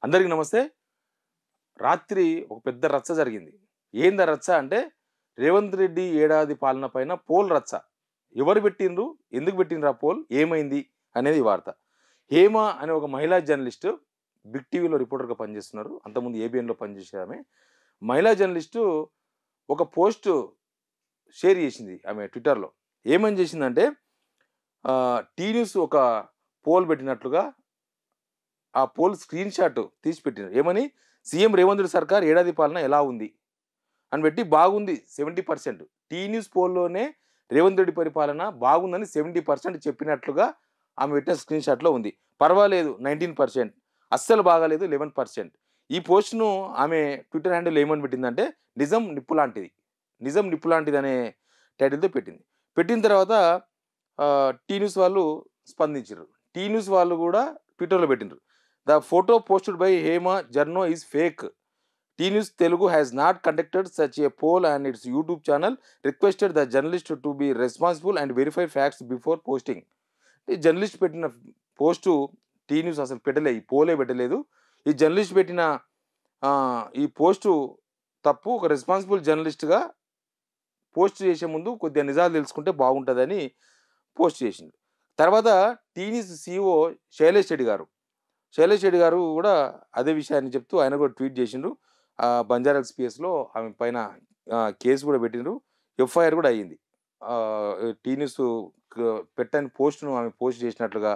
అందరికీ నమస్తే. రాత్రి ఒక పెద్ద రచ్చ జరిగింది. ఏందా రచ్చ అంటే, రేవంత్ రెడ్డి ఏడాది పాలన పైన పోల్ రచ్చ. ఎవరు పెట్టిండ్రు? ఎందుకు పెట్టిండ్రు ఆ పోల్? ఏమైంది? అనేది ఈ వార్త. హేమ అనే ఒక మహిళా జర్నలిస్టు బిగ్ టీవీలో రిపోర్టర్‌గా పనిచేస్తున్నారు. అంతకుముందు ఏబీఎన్‌లో పనిచేసే ఆమె. మహిళా జర్నలిస్టు ఒక పోస్ట్ షేర్ చేసింది ఆమె ట్విట్టర్‌లో. ఏమని చేసిందంటే టీ న్యూస్ ఒక పోల్ పెట్టినట్లుగా ఆ పోల్ స్క్రీన్ షాట్ తీసి పెట్టిండ్రు. ఏమని? సీఎం రేవంత్ రెడ్డి సర్కార్ ఏడాది పాలన ఎలా ఉంది? అని పెట్టి బాగుంది 70%. టీ న్యూస్ పోల్‌లోనే రేవంత్ రెడ్డి పరిపాలన బాగుందని 70% చెప్పినట్లుగా ఆమె పెట్టిన స్క్రీన్ షాట్‌లో ఉంది. పర్వాలేదు 19%, అస్సలు బాగాలేదు 11%. ఈ పోస్ట్‌ను ఆమె ట్విట్టర్ హ్యాండిల్ ఏమని పెట్టిందంటే, నిజం నిప్పు లాంటిది. నిజం నిప్పు లాంటిదనే టైటిల్‌తో పెట్టింది. పెట్టిన తర్వాత టీ న్యూస్ వాళ్ళు స్పందించిర్రు. టీ న్యూస్ వాళ్ళు కూడా ట్విట్టర్‌లో పెట్టిండ్రు. The photo posted by Hema journo is fake. T News Telugu has not conducted such a poll and its YouTube channel requested the journalist to be responsible and verify facts before posting. ఈ journalist పెట్టిన post tea news అసలు పెట్టలే. ఈ పోలే పెట్టలేదు. ఈ journalist పెట్టిన ఈ పోస్టు తప్పు. ఒక రెస్పాన్సిబుల్ జర్నలిస్ట్‌గా పోస్ట్ చేసే ముందు కొద్దిగా నిజాలు తెలుసుకుంటే బాగుంటదని పోస్ట్ చేసిండు. తర్వాత T news CEO Shailesh Reddy garu కూడా అదే విషయాన్ని చెప్తూ ఆయన కూడా ట్వీట్ చేసిండ్రు. బంజారాహిల్స్ పిఎస్‌లో ఆమె పైన కేసు కూడా పెట్టిండ్రు. ఎఫ్ఐఆర్ కూడా అయ్యింది. టీ న్యూస్ పెట్టని పోస్ట్‌ను ఆమె పోస్ట్ చేసినట్లుగా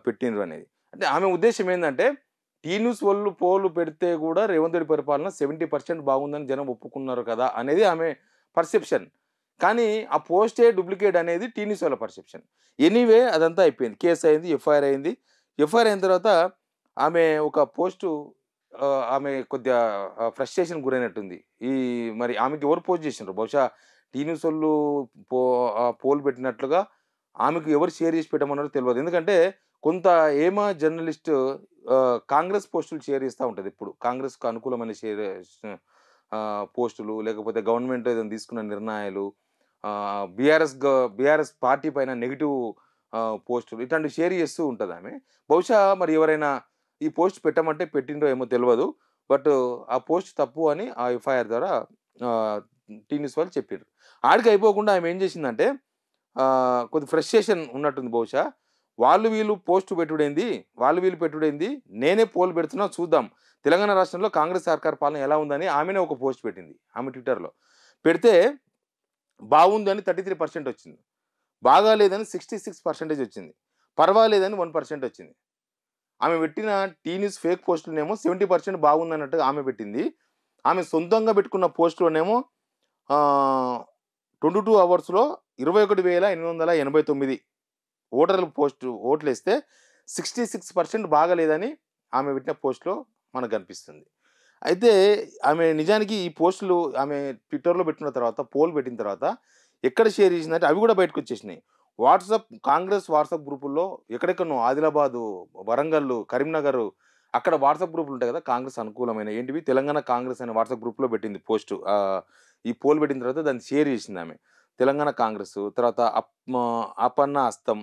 పెట్టిండ్రు అనేది. అంటే ఆమె ఉద్దేశ్యం ఏందంటే, టీ న్యూస్ వాళ్ళు పోల్ పెడితే కూడా రేవంత్ రెడ్డి పరిపాలన 70% బాగుందని జనం ఒప్పుకున్నారు కదా! అనేది ఆమె పర్సెప్షన్. కానీ ఆ పోస్టే డూప్లికేట్ అనేది టీ న్యూస్ వాళ్ళ పర్సెప్షన్. ఎనీవే అదంతా అయిపోయింది. కేస్ అయింది. ఎఫ్ఐఆర్ అయింది. ఎఫ్ఐఆర్ అయిన తర్వాత ఆమె ఒక పోస్టు ఆమె కొద్దిగా ఫ్రస్ట్రేషన్‌కి గురైనట్టుంది. మరి ఆమెకి ఎవరు పోస్ట్ చేసిండ్రు? బహుశా టీ న్యూస్ వోళ్ళు పోల్ పెట్టినట్లుగా ఆమెకు ఎవరు షేర్ చేసి పెట్టమన్నారో తెలవదు. ఎందుకంటే కొంత హేమ జర్నలిస్ట్ కాంగ్రెస్ పోస్టులు షేర్ చేస్తా ఉంటది ఎప్పుడు. కాంగ్రెస్‌కు అనుకూలమైన పోస్టులు, లేకపోతే గవర్నమెంట్ ఏదైనా తీసుకున్న నిర్ణయాలు, బీఆర్ఎస్ పార్టీ పైన నెగెటివ్ పోస్టులు ఇట్లాంటివి షేర్ చేస్తూ ఉంటదామె. బహుశా మరి ఎవరైనా ఈ పోస్ట్ పెట్టమంటే పెట్టిండ్రో ఏమో తెలవదు. బట్ ఆ పోస్ట్ తప్పు అని ఆ ఎఫ్ఐఆర్ ద్వారా టీ న్యూస్ వాళ్ళు చెప్పిర్రు. ఆడికి అయిపోకుండా ఆమె ఏం చేసిందంటే కొద్ది ఫ్రస్ట్రేషన్ ఉన్నట్టుంది బహుశా. వాళ్ళు వీళ్ళు పెట్టుడేంది, నేనే పోల్ పెడుతున్నా చూద్దాం. తెలంగాణ రాష్ట్రంలో కాంగ్రెస్ సర్కార్ పాలన ఎలా ఉందని ఆమెనే ఒక పోస్ట్ పెట్టింది ఆమె ట్విట్టర్‌లో. పెడితే బాగుందని 33% వచ్చింది. బాగాలేదని 66% వచ్చింది. పర్వాలేదని 1% వచ్చింది. ఆమె పెట్టిన టీ న్యూస్ ఫేక్ పోస్ట్‌లోనేమో 70% బాగుందన్నట్టుగా ఆమె పెట్టింది. ఆమె సొంతంగా పెట్టుకున్న పోస్ట్‌లోనేమో 22 అవర్స్‌లో 21,889 ఓట్లేస్తే 66% బాగాలేదని ఆమె పెట్టిన పోస్ట్‌లో మనకు కనిపిస్తుంది. అయితే ఆమె నిజానికి ఈ పోస్టులు ఆమె ట్విట్టర్‌లో పెట్టిన తర్వాత, పోల్ పెట్టిన తర్వాత ఎక్కడ షేర్ చేసిందంటే అవి కూడా బయటకొచ్చేసినాయి. కాంగ్రెస్ వాట్సాప్ గ్రూపుల్లో ఎక్కడెక్కడనో ఆదిలాబాదు, వరంగల్లు, కరీంనగర్ అక్కడ వాట్సాప్ గ్రూపులు ఉంటాయి కదా! కాంగ్రెస్ అనుకూలమైన ఏంటివి తెలంగాణ కాంగ్రెస్ అనే వాట్సాప్ గ్రూప్‌లో పెట్టింది పోస్టు. ఈ పోల్ పెట్టిన తర్వాత దాన్ని షేర్ చేసిందామె. తెలంగాణ కాంగ్రెస్, తర్వాత ఆపన్న హస్తం,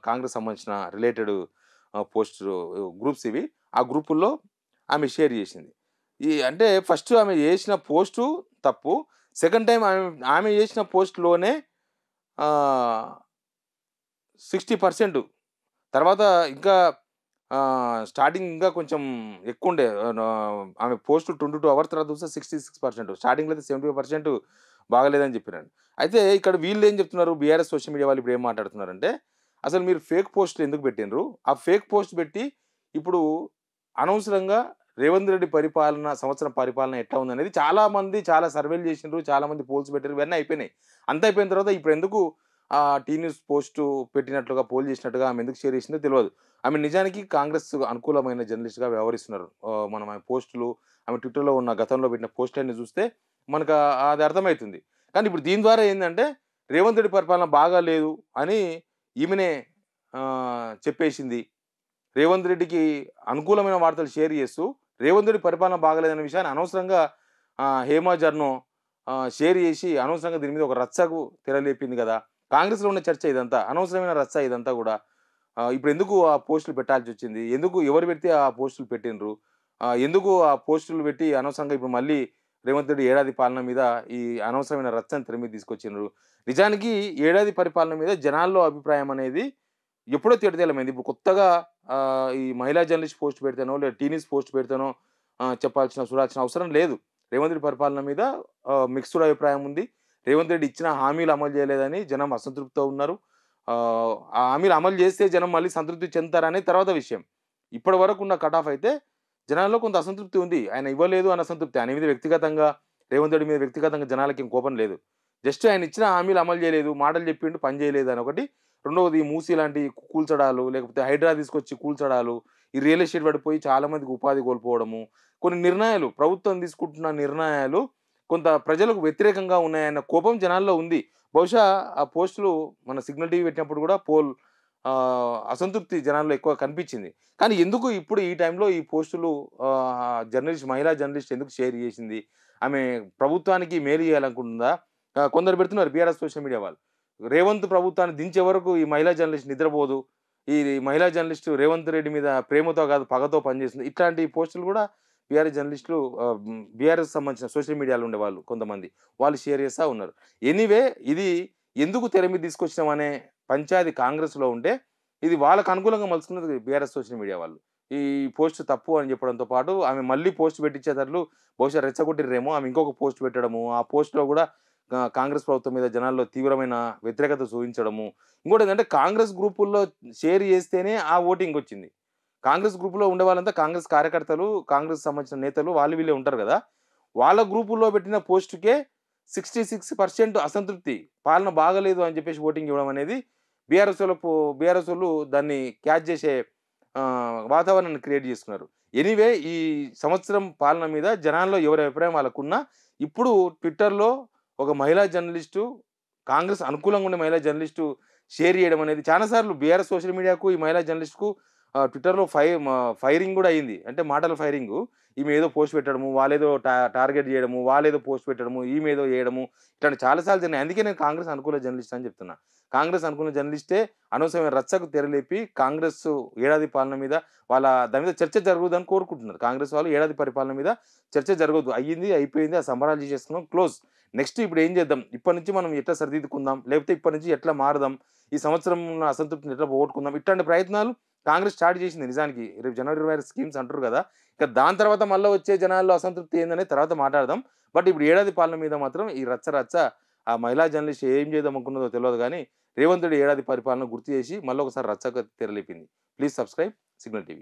కాంగ్రెస్ సంబంధించిన రిలేటెడ్ గ్రూప్స్ ఇవి. ఆ గ్రూపుల్లో ఆమె షేర్ చేసింది. అంటే ఫస్ట్ ఆమె చేసిన పోస్టు తప్పు. సెకండ్ టైమ్ ఆమె చేసిన పోస్ట్‌లోనే 60% తర్వాత ఇంకా స్టార్టింగ్ ఇంకా కొంచెం ఎక్కువుండే. ఆమె పోస్ట్ 22 అవర్స్ తర్వాత చూస్తే 66%. స్టార్టింగ్‌లో అయితే 75% బాగాలేదని చెప్పిరండి. అయితే ఇక్కడ వీళ్ళేం చెప్తున్నారు, బీఆర్ఎస్ సోషల్ మీడియా వాళ్ళు ఇప్పుడు ఏం మాట్లాడుతున్నారంటే, అసలు మీరు ఫేక్ పోస్ట్‌లు ఎందుకు పెట్టిండ్రు? ఆ ఫేక్ పోస్ట్ పెట్టి ఇప్పుడు అనవసరంగా రేవంత్ రెడ్డి సంవత్సరం పరిపాలన ఎట్లా ఉందనేది చాలా సర్వేలు చేసిండ్రు. చాలామంది పోల్స్ పెట్టిర్రు. ఇవన్నీ అయిపోయినాయి. అంతా అయిపోయిన తర్వాత ఇప్పుడెందుకు టీ న్యూస్ పోస్టు పెట్టినట్లుగా, పోల్ చేసినట్టుగా ఆమె ఎందుకు షేర్ చేసిందో తెలవదు. ఆమె నిజానికి కాంగ్రెస్ అనుకూలమైన జర్నలిస్ట్‌గా వ్యవహరిస్తున్నారు. మనం ఆమె పోస్టులు, ఆమె ట్విట్టర్‌లో ఉన్న గతంలో పెట్టిన పోస్టులన్నీ చూస్తే మనకు అది అర్థమైతుంది. కానీ ఇప్పుడు దీని ద్వారా ఏందంటే, రేవంత్ రెడ్డి పరిపాలన బాగాలేదు అని ఈమెనే చెప్పేసింది. రేవంత్ రెడ్డికి అనుకూలమైన వార్తలు షేర్ చేస్తూ, రేవంత్ రెడ్డి పరిపాలన బాగాలేదనే విషయాన్ని అనవసరంగా హేమ జర్నో షేర్ చేసి అనవసరంగా దీని మీద ఒక రచ్చకు తెరలేపింది కదా! కాంగ్రెస్‌లో ఉన్న చర్చ ఇదంతా. అనవసరమైన రచ్చ ఇదంతా గూడా. ఇప్పుడెందుకు ఆ పోస్టులు పెట్టాల్సొచ్చింది? ఎవరు పెడితే ఆ పోస్టులు పెట్టిండ్రు? ఎందుకు ఆ పోస్టులు పెట్టి అనవసరంగా ఇప్పుడు మళ్ళీ రేవంత్ రెడ్డి ఏడాది పాలన మీద ఈ అనవసరమైన రచ్చను తెర మీద తీసుకొచ్చిండ్రు. నిజానికి ఏడాది పరిపాలన మీద జనాల్లో అభిప్రాయం అనేది ఎప్పుడో తేటతెల్లమైంది. ఇప్పుడు కొత్తగా ఈ మహిళా జర్నలిస్ట్ పోస్ట్ పెడితేనో, లేదా టీ న్యూస్ పోస్ట్ పెడితేనో చూడాల్సిన అవసరం లేదు. రేవంత్ రెడ్డి పరిపాలన మీద మిక్స్డ్ అభిప్రాయం ఉంది. రేవంత్ రెడ్డి ఇచ్చిన హామీలు అమలు చేయలేదని జనం అసంతృప్తితో ఉన్నారు. ఆ హామీలు అమలు చేస్తే జనం మళ్ళీ సంతృప్తి చెందుతారనేది తర్వాత విషయం. ఇప్పటి వరకున్న కట్ ఆఫ్ అయితే జనాల్లో కొంత అసంతృప్తి ఉంది. ఆయన ఇవ్వలేదు అన్న అసంతృప్తి. ఆయన మీద వ్యక్తిగతంగా రేవంత్ రెడ్డి మీద వ్యక్తిగతంగా జనాలకేం కోపం లేదు. జస్ట్ ఆయన ఇచ్చిన హామీలు అమలు చేయలేదు. మాటలు చెప్పిండు, పని చేయలేదు అని ఒకటి. రెండవది మూసీ లాంటి కూల్చడాలు, లేకపోతే హైడ్రా తీసుకొచ్చి కూల్చడాలు, ఈ రియల్ ఎస్టేట్ పడిపోయి చాలా మందికి ఉపాధి కోల్పోవడము, కొన్ని నిర్ణయాలు ప్రభుత్వం తీసుకుంటున్న నిర్ణయాలు కొంత ప్రజలకు వ్యతిరేకంగా ఉన్నాయన్న కోపం జనాల్లో ఉంది. బహుశా ఆ పోస్టులు మన సిగ్నల్ టీవీ పెట్టినప్పుడు కూడా అసంతృప్తి జనాల్లో ఎక్కువ కనిపించింది. కానీ ఎందుకు ఇప్పుడు ఈ టైంలో ఈ పోస్టులు మహిళా జర్నలిస్ట్ ఎందుకు షేర్ చేసింది? ఆమె ప్రభుత్వానికి మేలు చేయాలనుకుంటుందా? కొందరు పెడుతున్నారు బీఆర్ఎస్ సోషల్ మీడియా వాళ్ళు. రేవంత్ ప్రభుత్వాన్ని దించే వరకు ఈ మహిళా జర్నలిస్ట్ నిద్రపోదు. ఈ మహిళా జర్నలిస్ట్ రేవంత్ రెడ్డి మీద ప్రేమతో కాదు పగతో పనిచేస్తుంది. ఇట్లాంటి పోస్టులు కూడా బీఆర్ఎస్ జర్నలిస్టులు బీఆర్ఎస్ సంబంధించిన సోషల్ మీడియాలో ఉండేవాళ్ళు కొంతమంది వాళ్ళు షేర్ చేస్తా ఉన్నారు. ఎనీవే ఇది ఎందుకు తెర మీద తీసుకొచ్చినామనే పంచాయతీ కాంగ్రెస్‌లో ఉంటే, ఇది వాళ్ళకి అనుకూలంగా మలుచుకున్నది బీఆర్ఎస్ సోషల్ మీడియా వాళ్ళు. ఈ పోస్ట్ తప్పు అని చెప్పడంతో పాటు ఆమె మళ్ళీ పోస్ట్ పెట్టించేటట్లు బహుశా రెచ్చగొట్టిర్రేమో. ఆమె ఇంకొక పోస్ట్ పెట్టడము, ఆ పోస్ట్‌లో కూడా కాంగ్రెస్ ప్రభుత్వం మీద జనాల్లో తీవ్రమైన వ్యతిరేకత చూయించడము. ఇంకోటేంటంటే కాంగ్రెస్ గ్రూపుల్లో షేర్ చేస్తేనే ఆ ఓటింగొచ్చింది. కాంగ్రెస్ గ్రూప్‌లో ఉండే వాళ్ళంతా కాంగ్రెస్ కార్యకర్తలు, కాంగ్రెస్ సంబంధించిన నేతలు వాళ్ళు వీళ్ళే ఉంటారు గదా! వాళ్ళ గ్రూపుల్లో పెట్టిన పోస్ట్‌కే 66% అసంతృప్తి. పాలన బాగాలేదు అని చెప్పేసి ఓటింగ్ ఇవ్వడం అనేది బీఆర్ఎసోళ్ళు దాన్ని క్యాచ్ చేసే వాతావరణాన్ని క్రియేట్ చేసుకున్నారు. ఎనీవే ఈ సంవత్సరం పాలన మీద జనాల్లో ఎవరి అభిప్రాయం వాళ్ళకున్నా, ఇప్పుడు ట్విట్టర్‌లో ఒక మహిళా జర్నలిస్టు కాంగ్రెస్ అనుకూలంగా ఉండే మహిళా జర్నలిస్టు షేర్ చేయడం అనేది చాలా సార్లు బీఆర్ఎస్ సోషల్ మీడియాకు, ఈ మహిళా జర్నలిస్ట్‌కు ట్విట్టర్‌లో ఫైరింగ్ గూడా అయింది. అంటే మాటల ఫైరింగు. ఈమె ఏదో పోస్ట్ పెట్టడము, వాళ్ళేదో టార్గెట్ జేయడము, వాళ్ళేదో పోస్ట్ పెట్టడము, ఈమేదో జేయడము, ఇట్లాంటి చాలా సార్లు జరిగినాయి. అందుకే నేను కాంగ్రెస్ అనుకూల జర్నలిస్ట్ అని చెప్తున్నా. కాంగ్రెస్ అనుకూల జర్నలిస్టే అనవసరమైన రచ్చకు తెరలేపి కాంగ్రెస్ ఏడాది పాలన మీద దాని మీద చర్చ జరగొద్దని కోరుకుంటున్నారు. కాంగ్రెస్ వాళ్ళు ఏడాది పరిపాలన మీద చర్చ జరగొద్దు. అయ్యింది, అయిపోయింది. ఆ సంబరాలు చేసేసుకున్నాం. క్లోజ్. నెక్స్ట్ ఇప్పుడు ఏం చేద్దాం? ఇప్పటి నుంచి మనం ఎట్లా సరిదిద్దుకుందాం? లేకపోతే ఇప్పటి నుంచి ఎట్లా మారదాం? ఈ సంవత్సరం ఉన్న అసంతృప్తిని ఎట్లా పోగొట్టుకుందాం? ఇట్లాంటి ప్రయత్నాలు కాంగ్రెస్ స్టార్ట్ చేసింది నిజానికి. రేపు జనవరి 26 స్కీమ్స్ అంటారు గదా! ఇక దాని తర్వాత మళ్ళా వచ్చే జనాల్లో అసంతృప్తి ఏందనేది తర్వాత మాట్లాడదాం. బట్ ఇప్పుడు ఏడాది పాలన మీద మాత్రం ఈ రచ్చ ఆ మహిళా జర్నలిస్ట్ ఏం చేద్దాం అనుకున్నదో తెలవదు గానీ, రేవంత్ రెడ్డి ఏడాది పరిపాలన గుర్తు చేసి మళ్ళొకసారి రచ్చకు తెరలేపింది. Please subscribe signal TV.